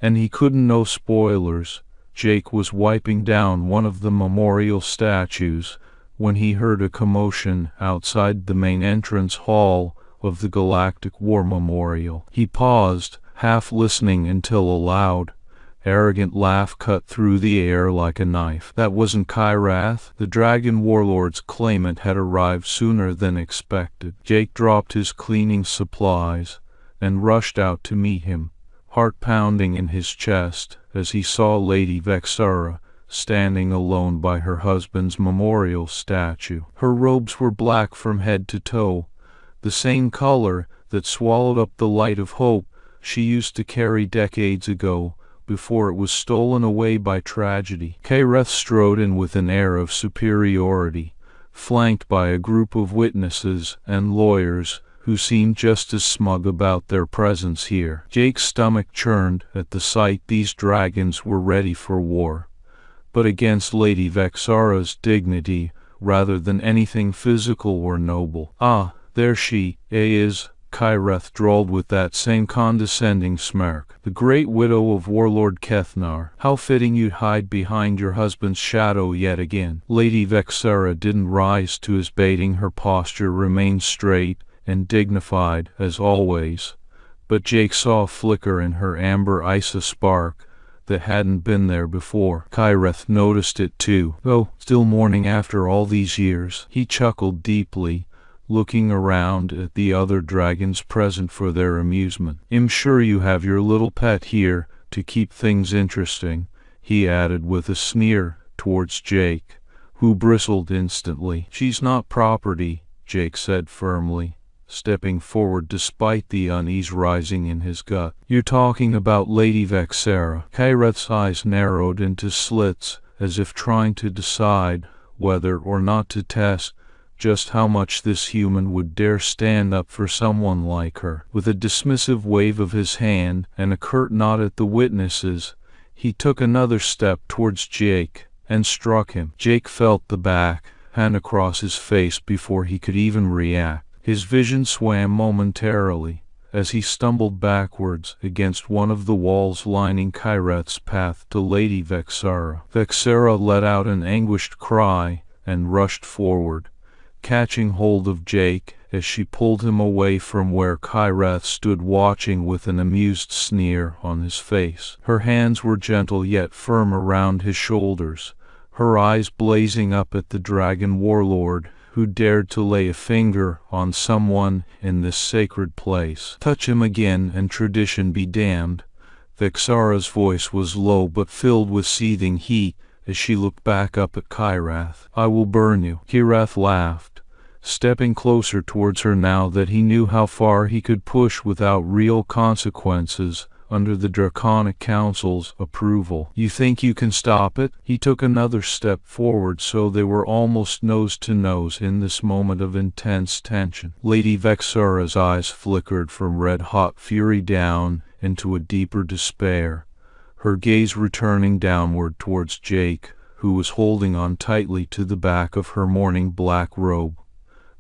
Speaker 1: And he couldn't know spoilers. Jake was wiping down one of the memorial statues when he heard a commotion outside the main entrance hall of the Galactic War Memorial. He paused, half listening, until a loud, arrogant laugh cut through the air like a knife. That wasn't Kyrath. The Dragon Warlord's claimant had arrived sooner than expected. Jake dropped his cleaning supplies and rushed out to meet him, heart pounding in his chest as he saw Lady Vexara standing alone by her husband's memorial statue. Her robes were black from head to toe, the same color that swallowed up the light of hope she used to carry decades ago, before it was stolen away by tragedy. Kyreth strode in with an air of superiority, flanked by a group of witnesses and lawyers who seemed just as smug about their presence here. Jake's stomach churned at the sight. These dragons were ready for war, but against Lady Vexara's dignity rather than anything physical or noble. "Ah, there she is," Kyreth drawled with that same condescending smirk. "The great widow of Warlord Kethnar. How fitting you'd hide behind your husband's shadow yet again." Lady Vexara didn't rise to his baiting. Her posture remained straight and dignified as always, but Jake saw a flicker in her amber eyes, a spark that hadn't been there before. Kyreth noticed it too. "Oh, still mourning after all these years?" He chuckled deeply, looking around at the other dragons present for their amusement. "I'm sure you have your little pet here to keep things interesting," he added with a sneer towards Jake, who bristled instantly. "She's not property," Jake said firmly, stepping forward despite the unease rising in his gut. "You're talking about Lady Vexara." Kyreth's eyes narrowed into slits as if trying to decide whether or not to test just how much this human would dare stand up for someone like her. With a dismissive wave of his hand and a curt nod at the witnesses, he took another step towards Jake and struck him. Jake felt the back hand across his face before he could even react. His vision swam momentarily as he stumbled backwards against one of the walls lining Kyreth's path to Lady Vexara. Vexara let out an anguished cry and rushed forward, catching hold of Jake as she pulled him away from where Kyreth stood watching with an amused sneer on his face. Her hands were gentle yet firm around his shoulders, her eyes blazing up at the Dragon Warlord who dared to lay a finger on someone in this sacred place. "Touch him again and tradition be damned." Vexara's voice was low but filled with seething heat as she looked back up at Kyreth. "I will burn you." Kyreth laughed, stepping closer towards her now that he knew how far he could push without real consequences under the Draconic Council's approval. "You think you can stop it?" He took another step forward so they were almost nose to nose in this moment of intense tension. Lady Vexara's eyes flickered from red-hot fury down into a deeper despair, her gaze returning downward towards Jake, who was holding on tightly to the back of her mourning black robe,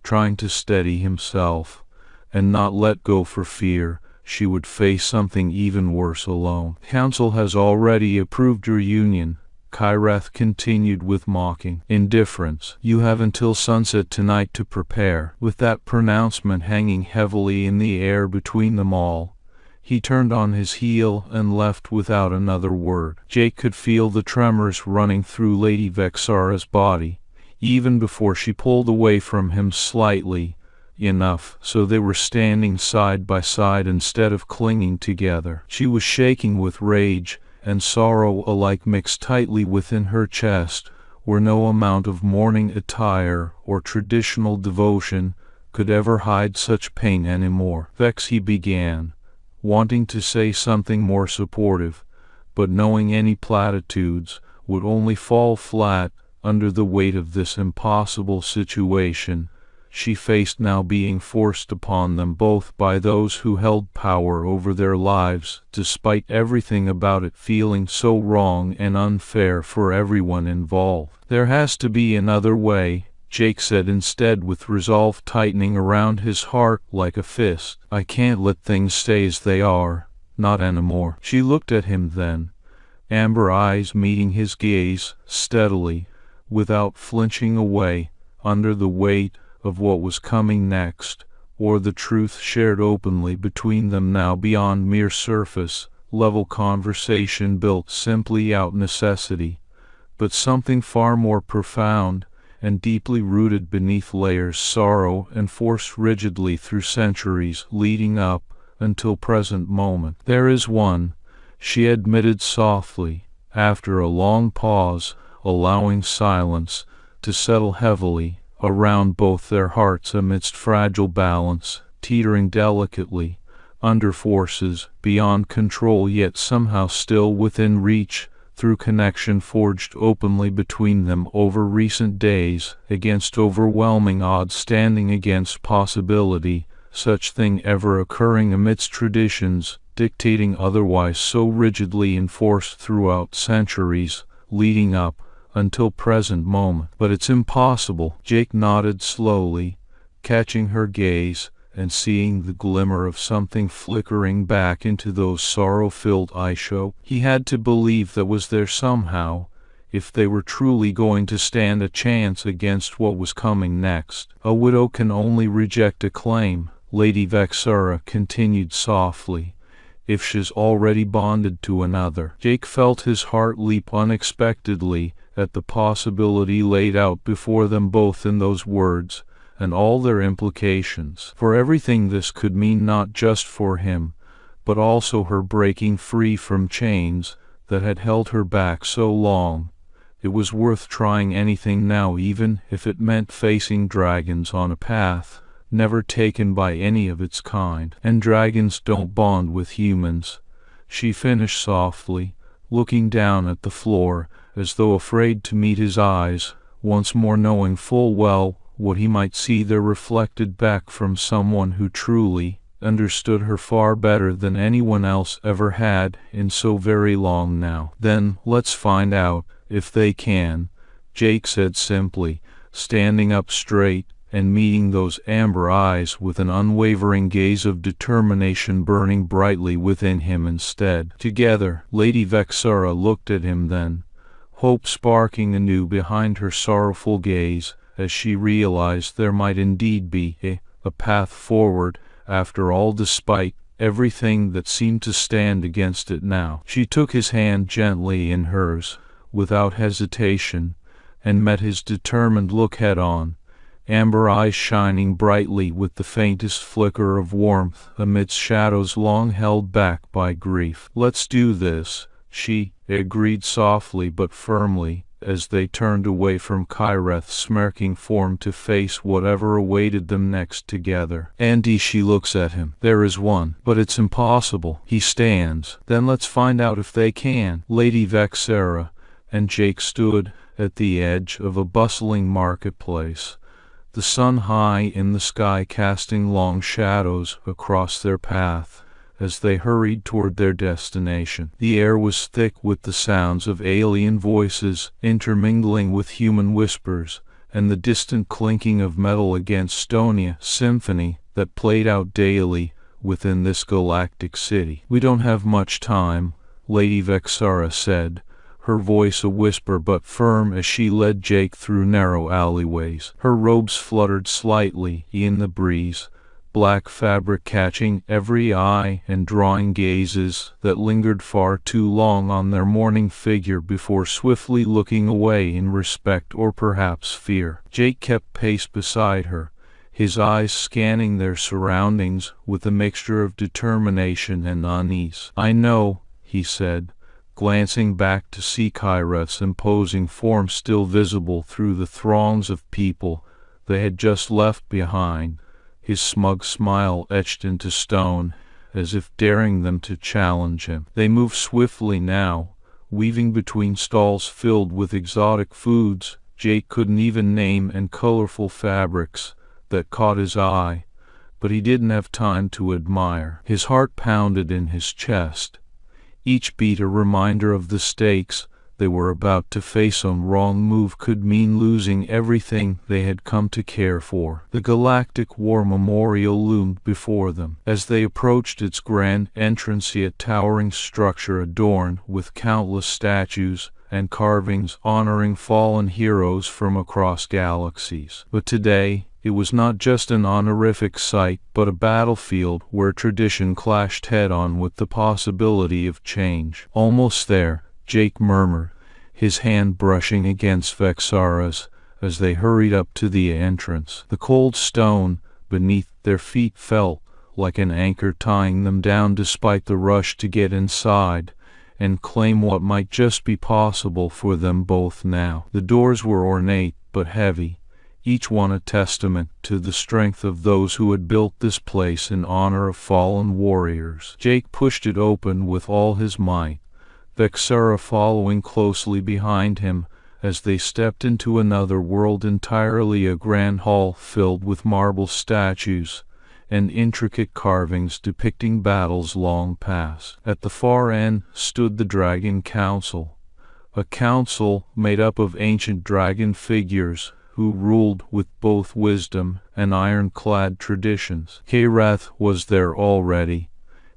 Speaker 1: trying to steady himself and not let go for fear she would face something even worse alone. "Council has already approved your union," Kyreth continued with mocking indifference. "You have until sunset tonight to prepare." With that pronouncement hanging heavily in the air between them all, he turned on his heel and left without another word. Jake could feel the tremors running through Lady Vexara's body, even before she pulled away from him slightly enough so they were standing side by side instead of clinging together. She was shaking with rage and sorrow alike mixed tightly within her chest, where no amount of mourning attire or traditional devotion could ever hide such pain anymore. "Vex," he began, wanting to say something more supportive, but knowing any platitudes would only fall flat under the weight of this impossible situation she faced now, being forced upon them both by those who held power over their lives, despite everything about it feeling so wrong and unfair for everyone involved. "There has to be another way," Jake said instead, with resolve tightening around his heart like a fist. "I can't let things stay as they are, not anymore." She looked at him then, amber eyes meeting his gaze steadily, without flinching away under the weight of what was coming next, or the truth shared openly between them now beyond mere surface level conversation built simply out necessity, but something far more profound and deeply rooted beneath layers sorrow and force rigidly through centuries leading up until present moment. "There is one," she admitted softly, after a long pause, allowing silence to settle heavily around both their hearts amidst fragile balance, teetering delicately under forces beyond control yet somehow still within reach, through connection forged openly between them over recent days, against overwhelming odds standing against possibility, such thing ever occurring amidst traditions dictating otherwise so rigidly enforced throughout centuries leading up until present moment. "But it's impossible." Jake nodded slowly, catching her gaze and seeing the glimmer of something flickering back into those sorrow-filled eyes. He had to believe that was there somehow, if they were truly going to stand a chance against what was coming next. "A widow can only reject a claim," Lady Vexara continued softly, "if she's already bonded to another." Jake felt his heart leap unexpectedly at the possibility laid out before them both in those words, and all their implications. For everything this could mean not just for him, but also her breaking free from chains that had held her back so long. It was worth trying anything now, even if it meant facing dragons on a path never taken by any of its kind. "And dragons don't bond with humans," she finished softly, looking down at the floor as though afraid to meet his eyes once more, knowing full well what he might see there reflected back from someone who truly understood her far better than anyone else ever had in so very long now. "Then let's find out if they can," Jake said simply, standing up straight and meeting those amber eyes with an unwavering gaze of determination burning brightly within him instead. Together, Lady Vexara looked at him then, hope sparking anew behind her sorrowful gaze, as she realized there might indeed be a path forward after all, despite everything that seemed to stand against it now. She took his hand gently in hers, without hesitation, and met his determined look head-on, amber eyes shining brightly with the faintest flicker of warmth amidst shadows long held back by grief. "Let's do this," she agreed softly but firmly, as they turned away from Kyreth's smirking form to face whatever awaited them next together. "Andy," she looks at him, "there is one, but it's impossible." He stands. "Then let's find out if they can." Lady Vexara and Jake stood at the edge of a bustling marketplace, the sun high in the sky casting long shadows across their path as they hurried toward their destination. The air was thick with the sounds of alien voices intermingling with human whispers, and the distant clinking of metal against stone, symphony that played out daily within this galactic city. "We don't have much time," Lady Vexara said, her voice a whisper but firm as she led Jake through narrow alleyways. Her robes fluttered slightly in the breeze, black fabric catching every eye and drawing gazes that lingered far too long on their mourning figure before swiftly looking away in respect or perhaps fear. Jake kept pace beside her, his eyes scanning their surroundings with a mixture of determination and unease. "I know," he said, glancing back to see Kyreth's imposing form still visible through the throngs of people they had just left behind, his smug smile etched into stone, as if daring them to challenge him. They moved swiftly now, weaving between stalls filled with exotic foods Jake couldn't even name and colorful fabrics that caught his eye, but he didn't have time to admire. His heart pounded in his chest, each beat a reminder of the stakes they were about to face. A wrong move could mean losing everything they had come to care for. The Galactic War Memorial loomed before them. As they approached its grand entrance, a towering structure adorned with countless statues and carvings honoring fallen heroes from across galaxies. But today, it was not just an honorific site, but a battlefield where tradition clashed head-on with the possibility of change. "Almost there," Jake murmured, his hand brushing against Vexara's as they hurried up to the entrance. The cold stone beneath their feet felt like an anchor tying them down despite the rush to get inside and claim what might just be possible for them both now. The doors were ornate but heavy, each one a testament to the strength of those who had built this place in honor of fallen warriors. Jake pushed it open with all his might, Vexara following closely behind him as they stepped into another world entirely, a grand hall filled with marble statues and intricate carvings depicting battles long past. At the far end stood the Dragon Council, a council made up of ancient dragon figures who ruled with both wisdom and ironclad traditions. Kyreth was there already,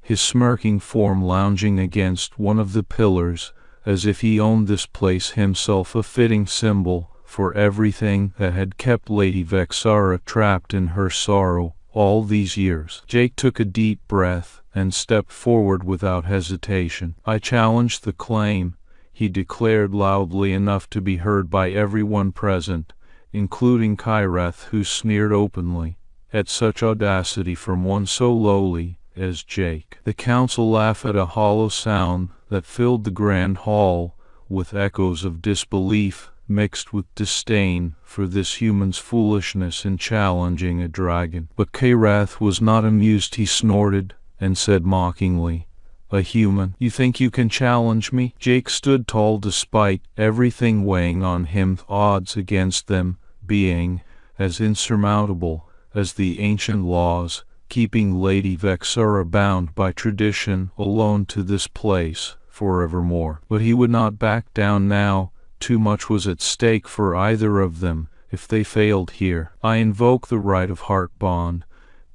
Speaker 1: his smirking form lounging against one of the pillars as if he owned this place himself, a fitting symbol for everything that had kept Lady Vexara trapped in her sorrow all these years. Jake took a deep breath and stepped forward without hesitation. "I challenge the claim," he declared loudly enough to be heard by everyone present, including Kyreth, who sneered openly at such audacity from one so lowly as Jake. The council laughed at a hollow sound that filled the grand hall with echoes of disbelief mixed with disdain for this human's foolishness in challenging a dragon. But Kyreth was not amused. He snorted and said mockingly, "A human? You think you can challenge me?" Jake stood tall despite everything weighing on him, odds against them being as insurmountable as the ancient laws keeping Lady Vexara bound by tradition alone to this place forevermore. But he would not back down now. Too much was at stake for either of them if they failed here. "I invoke the right of heart bond,"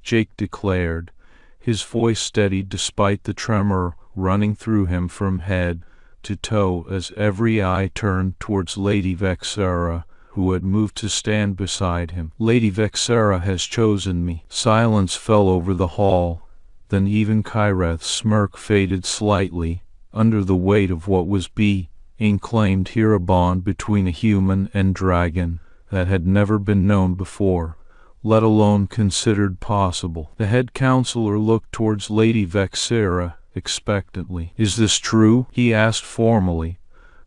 Speaker 1: Jake declared, his voice steady despite the tremor running through him from head to toe as every eye turned towards Lady Vexara, who had moved to stand beside him. "Lady Vexara has chosen me." Silence fell over the hall, then even Kyreth's smirk faded slightly under the weight of what was being claimed here, a bond between a human and dragon that had never been known before, let alone considered possible. The head counselor looked towards Lady Vexara expectantly. "Is this true?" he asked formally,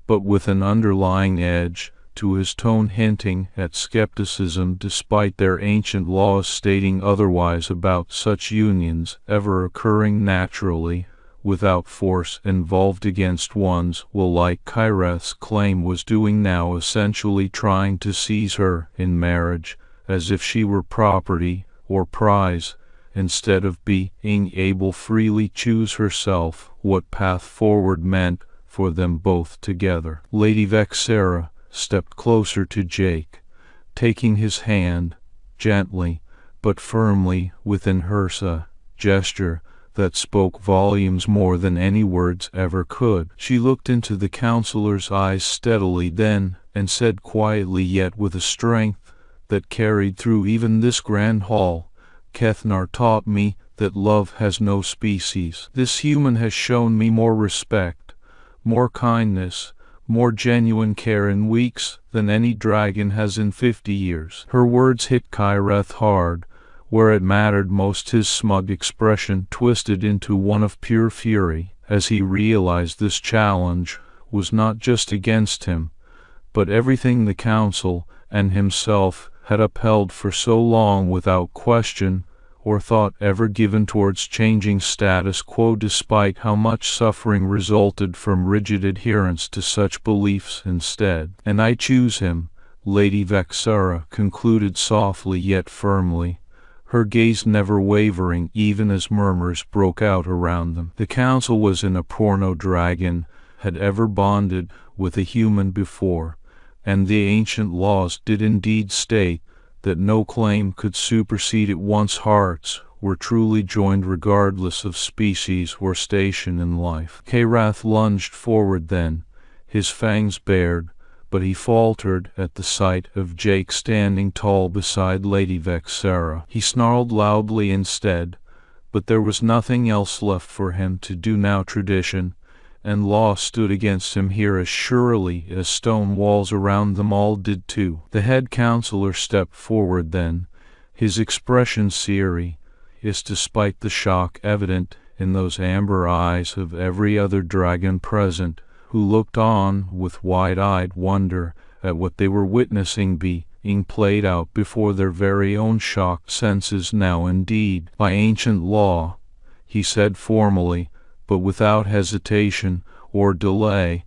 Speaker 1: but with an underlying edge to his tone hinting at skepticism despite their ancient laws stating otherwise about such unions ever occurring naturally without force involved against one's will, like Kyreth's claim was doing now, essentially trying to seize her in marriage as if she were property or prize, instead of being able freely choose herself what path forward meant for them both together. Lady Vexara stepped closer to Jake, taking his hand gently but firmly within hers, a gesture that spoke volumes more than any words ever could. She looked into the counselor's eyes steadily then, and said quietly yet with a strength that carried through even this grand hall, Kethnar taught me that love has no species. This human has shown me more respect, more kindness, more genuine care in weeks than any dragon has in 50 years. Her words hit Kyreth hard. Where it mattered most, his smug expression twisted into one of pure fury, as he realized this challenge was not just against him, but everything the Council and himself had upheld for so long without question or thought ever given towards changing status quo, despite how much suffering resulted from rigid adherence to such beliefs instead. "And I choose him," Lady Vexara concluded softly yet firmly, her gaze never wavering even as murmurs broke out around them. The Council was in a porno dragon had ever bonded with a human before, and the ancient laws did indeed state that no claim could supersede it once hearts were truly joined regardless of species or station in life. Karath lunged forward then, his fangs bared, but he faltered at the sight of Jake standing tall beside Lady Vexara. He snarled loudly instead, but there was nothing else left for him to do now. Tradition and law stood against him here as surely as stone walls around them all did too. The head counselor stepped forward then, his expression serious despite the shock evident in those amber eyes of every other dragon present, who looked on with wide-eyed wonder at what they were witnessing being played out before their very own shocked senses. "Now indeed, by ancient law," he said formally, but without hesitation or delay,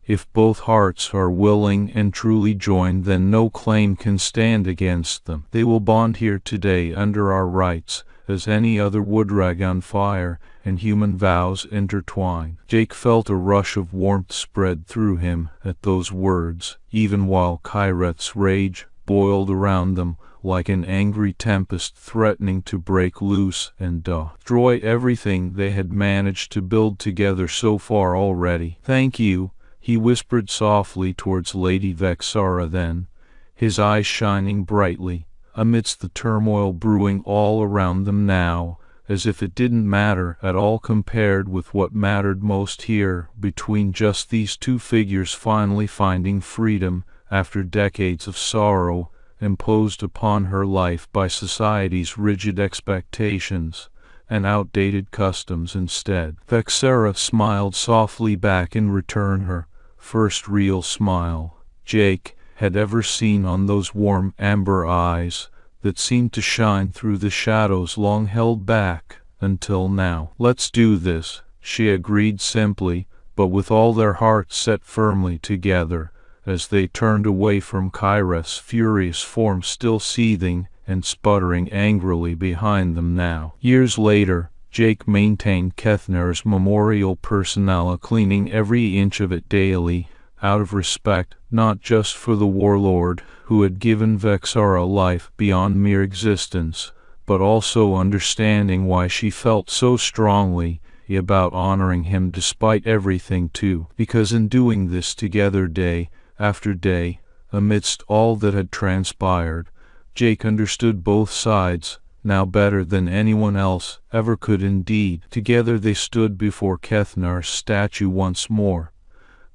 Speaker 1: "if both hearts are willing and truly joined, then no claim can stand against them. They will bond here today under our rights, as any other wooddragon fire and human vows intertwine." Jake felt a rush of warmth spread through him at those words, even while Kyreth's rage boiled around them like an angry tempest threatening to break loose and destroy everything they had managed to build together so far already. "Thank you," he whispered softly towards Lady Vexara then, his eyes shining brightly, amidst the turmoil brewing all around them now, as if it didn't matter at all compared with what mattered most here, between just these two figures finally finding freedom after decades of sorrow imposed upon her life by society's rigid expectations and outdated customs instead. Vexara smiled softly back in return, her first real smile Jake had ever seen, on those warm amber eyes that seemed to shine through the shadows long held back until now. "Let's do this," she agreed simply, but with all their hearts set firmly together, as they turned away from Kyreth's furious form still seething and sputtering angrily behind them now. Years later, Jake maintained Kethnar's memorial personnel, cleaning every inch of it daily, out of respect not just for the Warlord who had given Vexara life beyond mere existence, but also understanding why she felt so strongly about honoring him despite everything too. Because in doing this together day after day, amidst all that had transpired, Jake understood both sides now better than anyone else ever could. Indeed, together they stood before Kethnar's statue once more,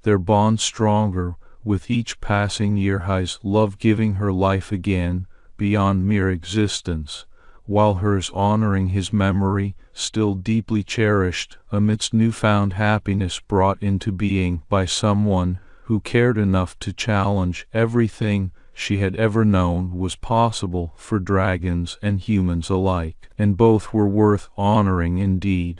Speaker 1: their bond stronger with each passing year, his love giving her life again beyond mere existence, while hers honoring his memory, still deeply cherished amidst newfound happiness brought into being by someone who cared enough to challenge everything she had ever known was possible for dragons and humans alike. And both were worth honoring indeed.